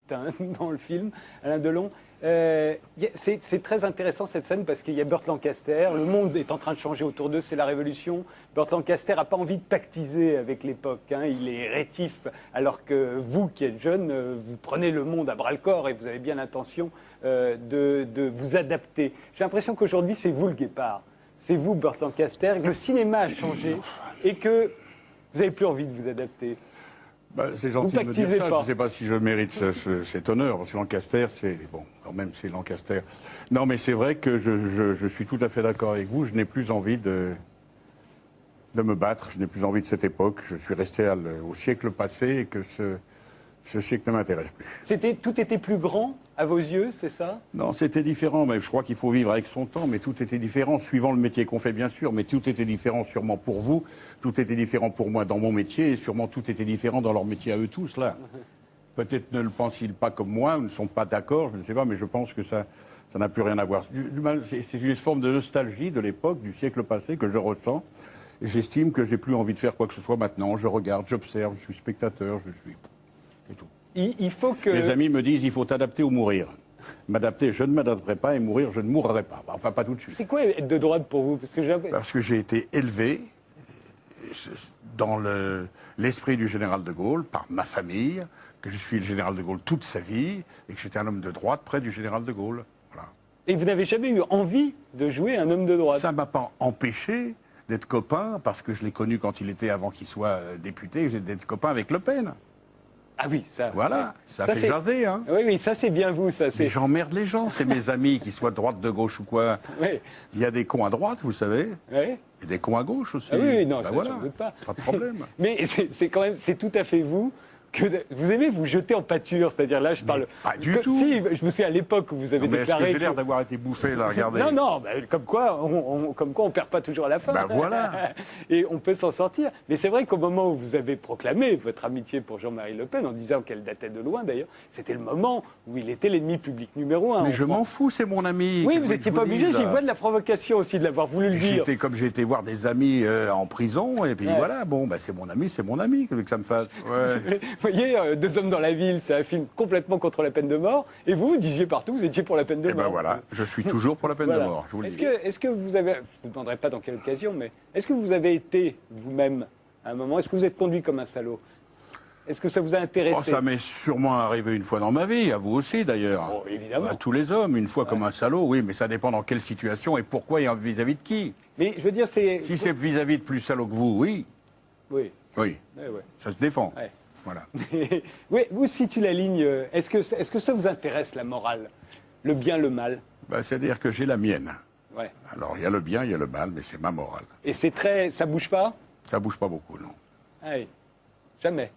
dans le film, Alain Delon. C'est très intéressant cette scène parce qu'il y a Burt Lancaster, le monde est en train de changer autour d'eux, c'est la révolution. Burt Lancaster n'a pas envie de pactiser avec l'époque, hein, il est rétif, alors que vous qui êtes jeune, vous prenez le monde à bras-le-corps et vous avez bien l'intention de vous adapter. J'ai l'impression qu'aujourd'hui c'est vous le guépard, c'est vous Burt Lancaster, que le cinéma a changé et que vous n'avez plus envie de vous adapter. Bah, c'est gentil de me dire ça, je ne sais pas si je mérite cet honneur, parce que Lancaster, c'est... Bon, quand même, c'est Lancaster. Non, mais c'est vrai que je suis tout à fait d'accord avec vous, je n'ai plus envie de me battre, je n'ai plus envie de cette époque, je suis resté au siècle passé et que ce siècle ne m'intéresse plus. Tout était plus grand à vos yeux, c'est ça? Non, c'était différent, mais je crois qu'il faut vivre avec son temps, mais tout était différent, suivant le métier qu'on fait bien sûr, mais tout était différent sûrement pour vous, tout était différent pour moi dans mon métier, et sûrement tout était différent dans leur métier à eux tous, là. Peut-être ne le pensent-ils pas comme moi, ne sont pas d'accord, je ne sais pas, mais je pense que ça n'a plus rien à voir. C'est une forme de nostalgie de l'époque, du siècle passé, que je ressens, et j'estime que j'ai plus envie de faire quoi que ce soit maintenant. Je regarde, j'observe, je suis spectateur, je suis... C'est tout. Il faut que... Les amis me disent il faut t'adapter ou mourir. M'adapter, je ne m'adapterai pas, et mourir, je ne mourrai pas. Enfin, pas tout de suite. C'est quoi être de droite pour vous? Parce que j'ai été élevé dans l'esprit du général de Gaulle, par ma famille, que je suis le général de Gaulle toute sa vie, et que j'étais un homme de droite près du général de Gaulle. Voilà. Et vous n'avez jamais eu envie de jouer un homme de droite? Ça ne m'a pas empêché d'être copain, parce que je l'ai connu quand il était, avant qu'il soit député, d'être copain avec Le Pen. Ah oui, ça. Voilà, oui. ça fait jaser, hein. Oui, ça c'est bien vous, ça. Mais j'emmerde les gens, c'est mes amis, qu'ils soient de droite, de gauche ou quoi. Oui. Il y a des cons à droite, vous savez. Oui. Il y a des cons à gauche aussi. Ah oui, non, ben ça, voilà, j'en doute pas. Pas de problème. Mais c'est quand même, c'est tout à fait vous. Vous aimez vous jeter en pâture, c'est-à-dire là, je parle. Pas du tout. Si, je me souviens à l'époque où vous avez déclaré. Est-ce que j'ai l'air d'avoir été bouffé là, regardez. Non, comme quoi, on perd pas toujours à la fin. Ben voilà. Et on peut s'en sortir. Mais c'est vrai qu'au moment où vous avez proclamé votre amitié pour Jean-Marie Le Pen, en disant qu'elle datait de loin d'ailleurs, c'était le moment où il était l'ennemi public numéro 1. Mais je m'en fous, c'est mon ami. Oui, vous n'étiez pas obligé. J'y vois de la provocation aussi de l'avoir voulu le dire. Comme j'ai été voir des amis en prison, et puis voilà, bon, c'est mon ami, que ça me fasse. Ouais. Vous voyez, Deux hommes dans la ville, c'est un film complètement contre la peine de mort. Et vous disiez partout, vous étiez pour la peine de mort. Ben voilà, je suis toujours pour la peine de mort, je vous le dis. Est-ce que vous avez, je ne vous demanderai pas dans quelle occasion, mais est-ce que vous avez été vous-même à un moment, est-ce que vous êtes conduit comme un salaud? Est-ce que ça vous a intéressé? Ça m'est sûrement arrivé une fois dans ma vie, à vous aussi d'ailleurs. Oh, évidemment. À tous les hommes, une fois comme un salaud, oui, mais ça dépend dans quelle situation et pourquoi et vis-à-vis de qui. Mais je veux dire, c'est... Si c'est vis-à-vis de plus salaud que vous, oui. Oui. Oui, ouais. Ça se défend. Ouais. Voilà. Oui, vous situez la ligne, est-ce que ça vous intéresse, la morale? Le bien, le mal? C'est-à-dire que j'ai la mienne. Ouais. Alors, il y a le bien, il y a le mal, mais c'est ma morale. Et c'est très... ça bouge pas? Ça bouge pas beaucoup, non. Ah oui. Jamais.